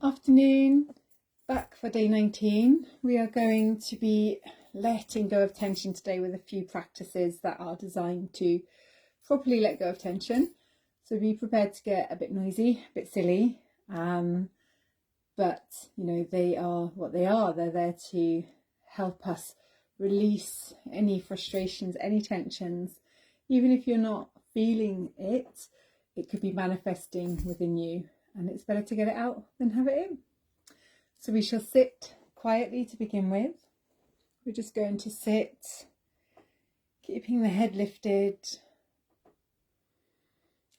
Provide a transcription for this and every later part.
Afternoon, back for day 19. We are going to be letting go of tension today with a few practices that are designed to properly let go of tension. So be prepared to get a bit noisy, a bit silly, but you know, they are what they are. They're there to help us release any frustrations, any tensions. Even if you're not feeling it, it could be manifesting within you. And it's better to get it out than have it in. So we shall sit quietly to begin with. We're just going to sit, keeping the head lifted,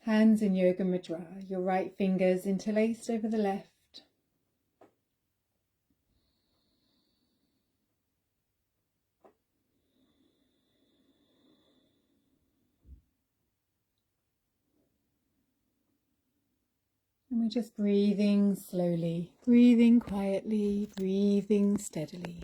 hands in Yoga Mudra, your right fingers interlaced over the left. And we're just breathing slowly, breathing quietly, breathing steadily.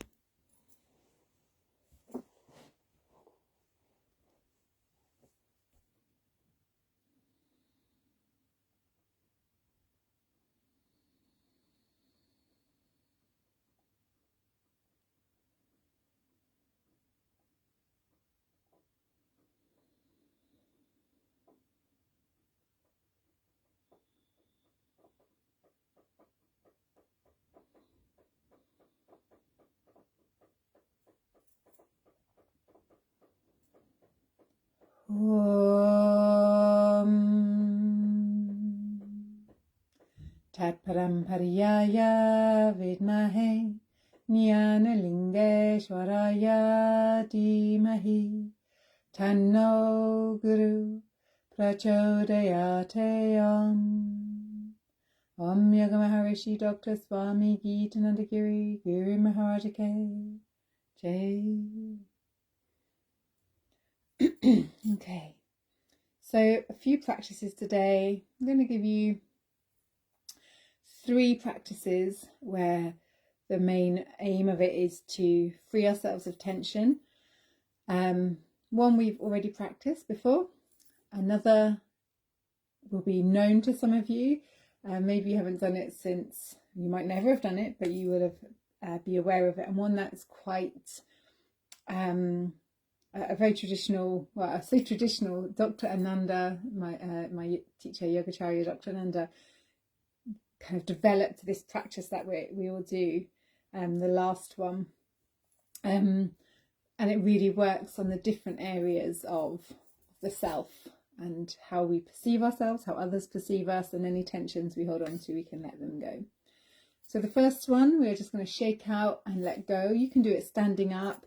Tat Parampariyaya Vidmahe Jnanalingeshwaraya Dhimahi Tanno Guru Prachodayate Om Yoga Maharishi Dr. Swami Geetanandagiri Guru Maharaja Ke Jai. Okay, so a few practices today. I'm going to give you 3 practices where the main aim of it is to free ourselves of tension. One we've already practiced before. Another will be known to some of you. Maybe you haven't done it since, you might never have done it, but you would have be aware of it. And one that's quite a very traditional, well, I say traditional, Dr. Ananda, my teacher, Yogacharya Dr. Ananda, kind of developed this practice that we all do, the last one, and it really works on the different areas of the self and how we perceive ourselves, how others perceive us, and any tensions we hold on to, we can let them go. So the first one, we're just going to shake out and let go. You can do it standing up.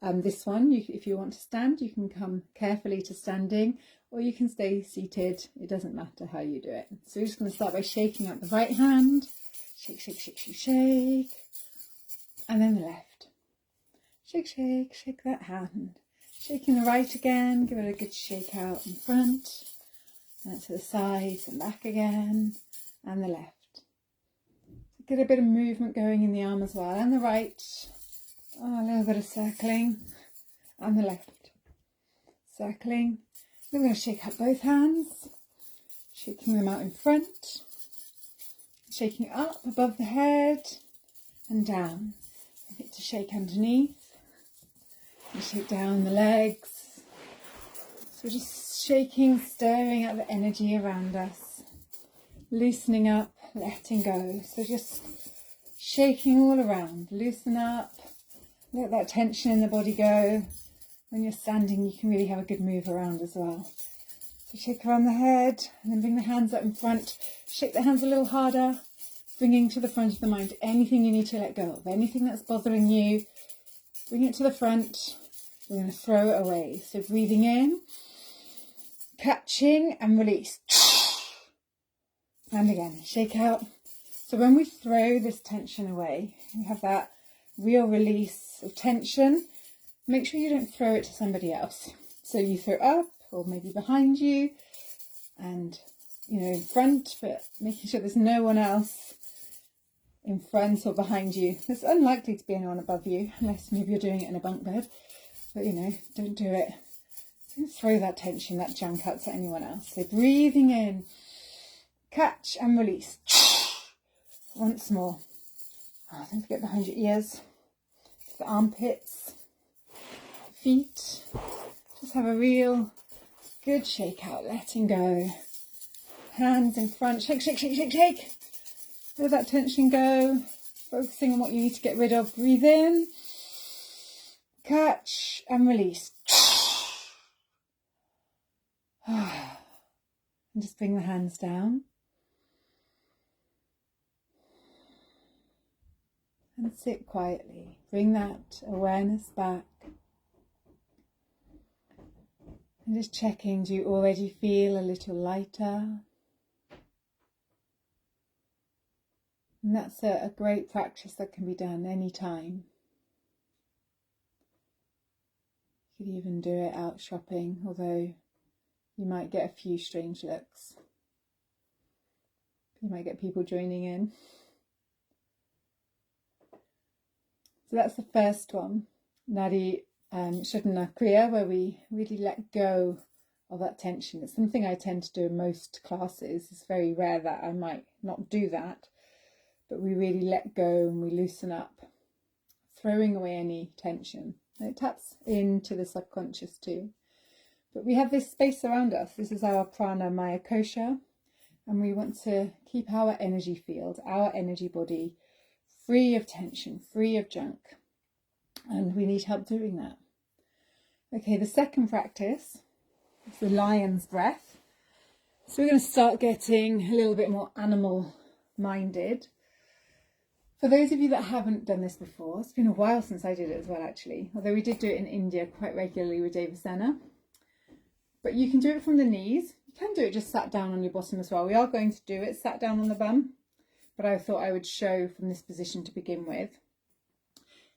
This one, if you want to stand, you can come carefully to standing, or you can stay seated. It doesn't matter how you do it. So we're just going to start by shaking out the right hand. Shake, shake, shake, shake, shake. And then the left. Shake, shake, shake that hand. Shaking the right again. Give it a good shake out in front. And to the sides and back again. And the left. Get a bit of movement going in the arm as well. And the right. Oh, a little bit of circling. And the left. Circling. We're going to shake out both hands, shaking them out in front, shaking up above the head and down. A bit to shake underneath and shake down the legs. So we're just shaking, stirring up the energy around us, loosening up, letting go. So just shaking all around, loosen up, let that tension in the body go. When you're standing, you can really have a good move around as well. So shake around the head and then bring the hands up in front. Shake the hands a little harder, bringing to the front of the mind anything you need to let go of, anything that's bothering you. Bring it to the front. We're going to throw it away. So breathing in, catching and release. And again, shake out. So when we throw this tension away, we have that real release of tension. Make sure you don't throw it to somebody else. So you throw up or maybe behind you and, you know, in front, but making sure there's no one else in front or behind you. There's unlikely to be anyone above you unless maybe you're doing it in a bunk bed. But, you know, don't do it. Don't throw that tension, that junk out to anyone else. So breathing in, catch and release. Once more. Oh, don't forget behind your ears, the armpits, feet. Just have a real good shake out, letting go. Hands in front, shake, shake, shake, shake, shake. Let that tension go. Focusing on what you need to get rid of. Breathe in, catch and release. And just bring the hands down. And sit quietly. Bring that awareness back. And just checking, do you already feel a little lighter? And that's a great practice that can be done anytime. You could even do it out shopping, although you might get a few strange looks. You might get people joining in. So that's the first one, Nadi Shodhana Kriya, where we really let go of that tension. It's something I tend to do in most classes. It's very rare that I might not do that, but we really let go and we loosen up, throwing away any tension. And it taps into the subconscious too. But we have this space around us. This is our prana maya kosha, and we want to keep our energy field, our energy body, free of tension, free of junk. And we need help doing that. Okay, the second practice is the lion's breath. So we're going to start getting a little bit more animal minded. For those of you that haven't done this before, it's been a while since I did it as well, actually. Although we did do it in India quite regularly with Devasena. But you can do it from the knees. You can do it just sat down on your bottom as well. We are going to do it sat down on the bum, but I thought I would show from this position to begin with.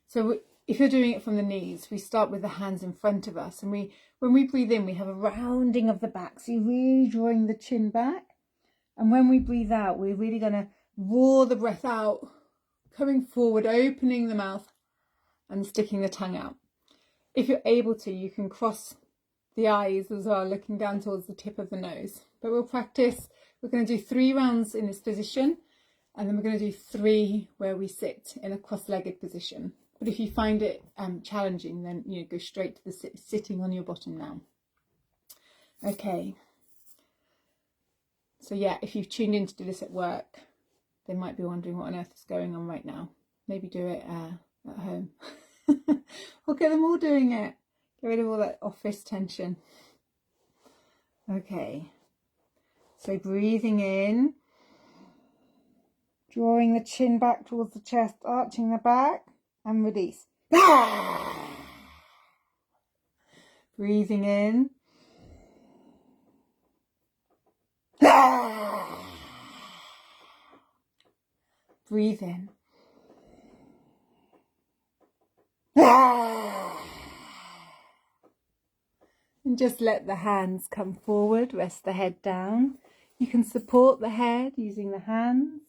So if you're doing it from the knees, we start with the hands in front of us, and when we breathe in, we have a rounding of the back. So you're really drawing the chin back. And when we breathe out, we're really going to roar the breath out, coming forward, opening the mouth and sticking the tongue out. If you're able to, you can cross the eyes as well, looking down towards the tip of the nose. But we'll practice. We're going to do 3 rounds in this position, and then we're going to do 3 where we sit in a cross-legged position. But if you find it challenging, then go straight to the sitting on your bottom now. Okay. So yeah, if you've tuned in to do this at work, they might be wondering what on earth is going on right now. Maybe do it at home. Or get them all doing it. Get rid of all that office tension. Okay. So breathing in. Drawing the chin back towards the chest, arching the back, and release. Breathing in. Breathe in. And just let the hands come forward, rest the head down. You can support the head using the hands,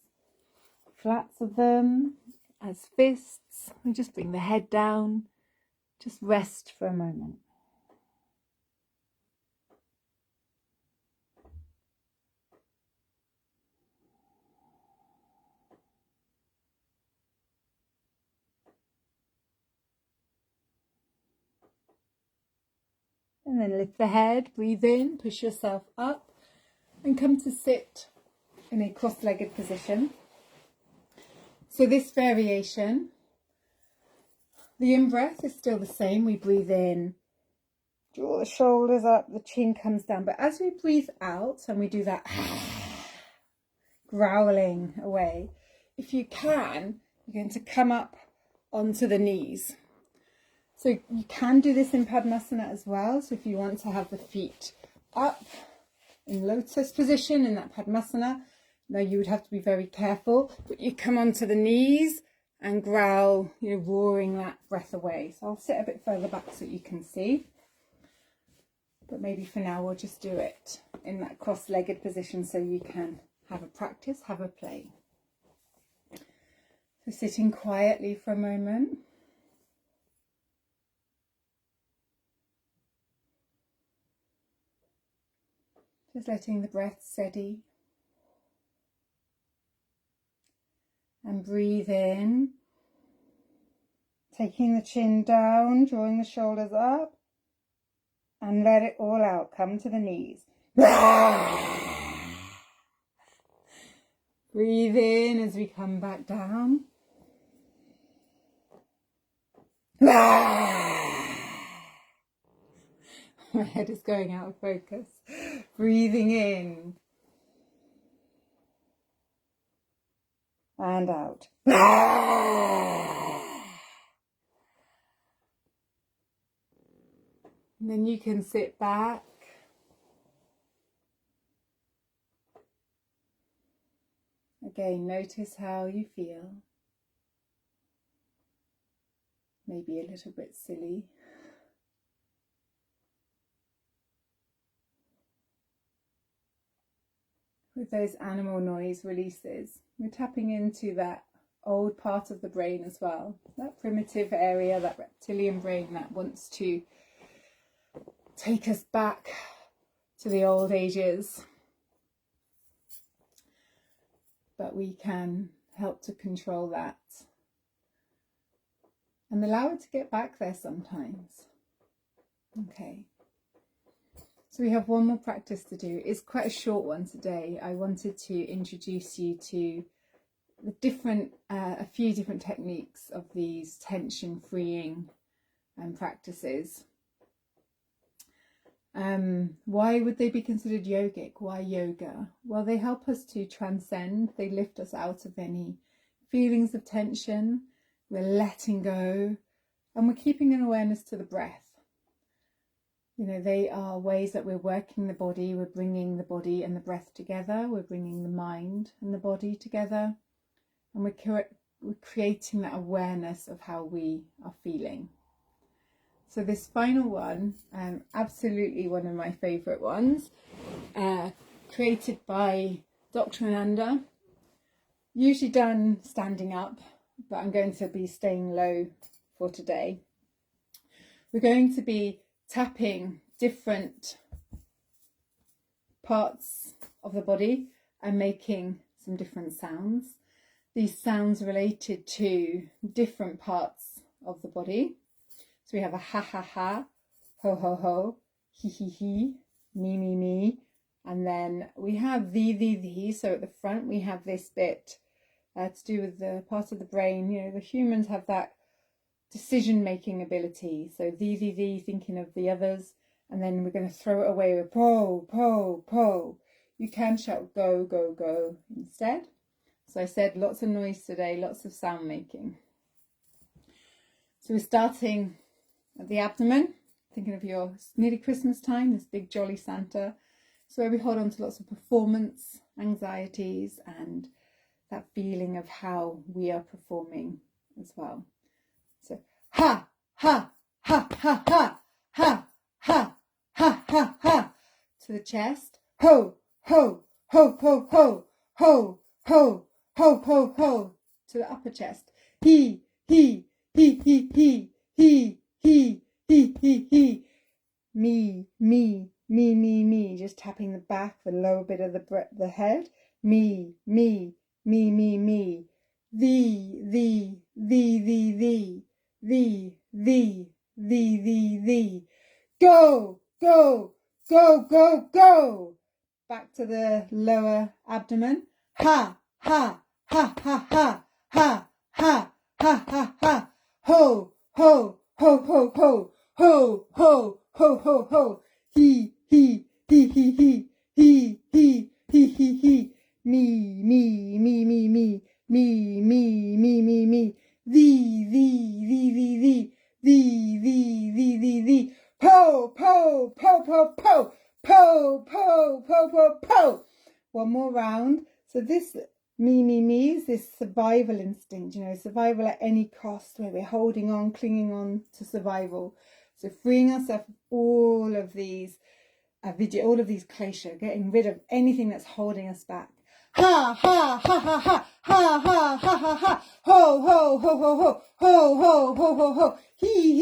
flats of them as fists, and just bring the head down. Just rest for a moment. And then lift the head, breathe in, push yourself up, and come to sit in a cross-legged position. So this variation, the in-breath is still the same. We breathe in, draw the shoulders up, the chin comes down. But as we breathe out, and we do that growling away, if you can, you're going to come up onto the knees. So you can do this in Padmasana as well. So if you want to have the feet up in lotus position in that Padmasana, now you would have to be very careful, but you come onto the knees and growl, roaring that breath away. So I'll sit a bit further back so you can see. But maybe for now we'll just do it in that cross-legged position so you can have a practice, have a play. So sitting quietly for a moment. Just letting the breath steady. And breathe in. Taking the chin down, drawing the shoulders up. And let it all out. Come to the knees. Breathe in as we come back down. My head is going out of focus. Breathing in. And out. And then you can sit back. Again, notice how you feel. Maybe a little bit silly. With those animal noise releases, we're tapping into that old part of the brain as well. That primitive area, that reptilian brain that wants to take us back to the old ages. But we can help to control that and allow it to get back there sometimes. Okay. So we have one more practice to do. It's quite a short one today. I wanted to introduce you to the a few different techniques of these tension freeing practices. Why would they be considered yogic? Why yoga? Well, they help us to transcend. They lift us out of any feelings of tension. We're letting go, and we're keeping an awareness to the breath. You know, they are ways that we're working the body. We're bringing the body and the breath together. We're bringing the mind and the body together, and we're creating that awareness of how we are feeling. So this final one, absolutely one of my favourite ones, created by Dr. Ananda, usually done standing up, but I'm going to be staying low for today. We're going to be tapping different parts of the body and making some different sounds. These sounds related to different parts of the body. So we have a ha ha ha, ho ho ho, he he he, me me, and then we have the. So at the front we have this bit to do with the part of the brain. You know, the humans have that decision-making ability. So the, thinking of the others, and then we're going to throw it away with po, po, po. You can shout go, go, go instead. So I said lots of noise today, lots of sound making. So we're starting at the abdomen, thinking of it's nearly Christmas time, this big jolly Santa. So where we hold on to lots of performance anxieties and that feeling of how we are performing as well. So ha, ha, ha, ha, ha, ha, ha, ha, ha, ha, to the chest. Ho, ho, ho, ho, ho, ho, ho, ho, ho, ho, to the upper chest. He, he, he, he, he, he, he, he, he, he. Me, me, me, me, me. Just tapping the back, the lower bit of the head. Me, me, me, me, me. Thee. Go, go, go, go, go. Back to the lower abdomen. Ha, ha, ha, ha, ha, ha, ha, ha, ha, ha. Ho, ho, ho, ho, ho, ho, ho, ho, ho, ho. He, he, he, he, he, he, he, he, he, he. Me, me, me, me, me. Me, me, me, me, me. Thee. Po, po, po, po, po. Po, po, po, po, po. One more round. So this me is this survival instinct, survival at any cost, where we're holding on, clinging on to survival. So freeing ourselves of all of these klesha, getting rid of anything that's holding us back. Ha, ha, ha, ha, ha, ha, ha, ha, ha, ha, ho, ho, ho, ho, ho, ho, ho, ho, ho, ho, he,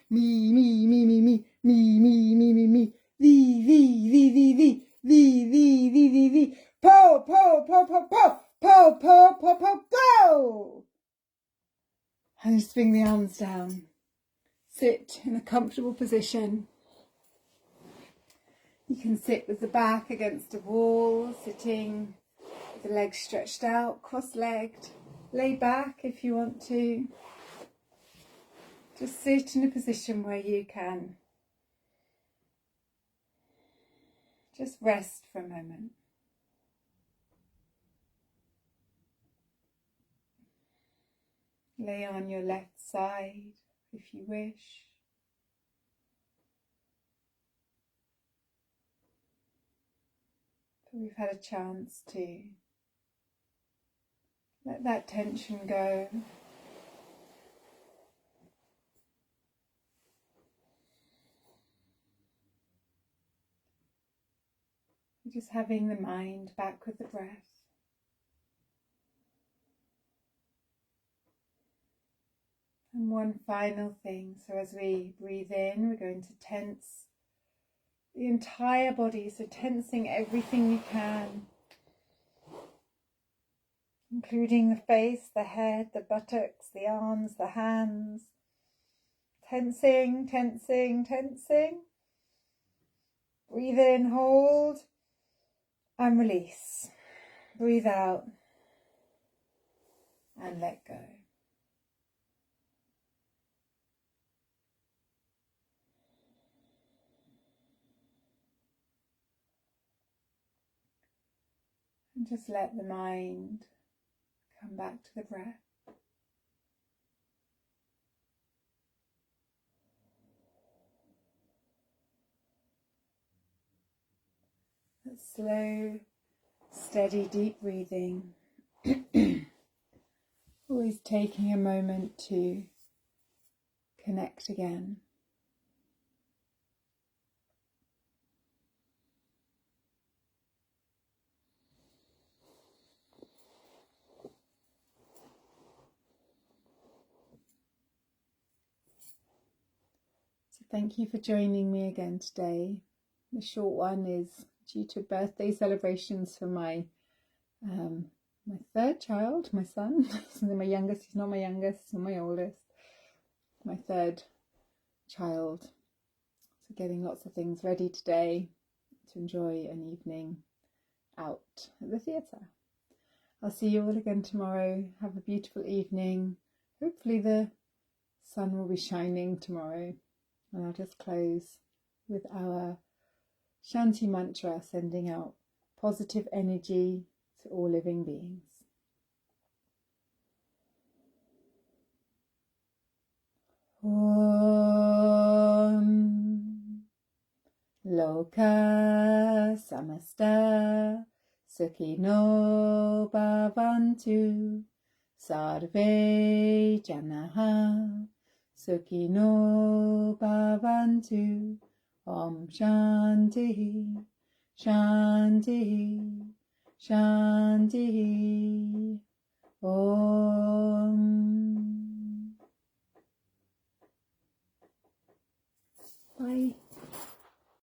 me, thee, Po, po, po, po, po, po, po, po, po, go! And just bring the arms down. Sit in a comfortable position. You can sit with the back against a wall, sitting with the legs stretched out, cross-legged. Lay back if you want to. Just sit in a position where you can just rest for a moment. Lay on your left side if you wish. But we've had a chance to let that tension go. Just having the mind back with the breath. And one final thing, so as we breathe in, we're going to tense the entire body, so tensing everything you can, including the face, the head, the buttocks, the arms, the hands. Tensing, tensing, tensing. Breathe in, hold, and release. Breathe out, and let go. And just let the mind come back to the breath. That slow, steady, deep breathing. Always taking a moment to connect again. So thank you for joining me again today. The short one is due to birthday celebrations for my third child, my son. So my youngest, he's not my youngest, he's not my oldest. My third child. So getting lots of things ready today to enjoy an evening out at the theatre. I'll see you all again tomorrow. Have a beautiful evening. Hopefully the sun will be shining tomorrow. And I'll just close with our Shanti mantra, sending out positive energy to all living beings. Om Loka Samasta Sukhino Bhavantu Sarve Janaha Sukhino Bhavantu. Om Shanti, Shanti, Shanti. Om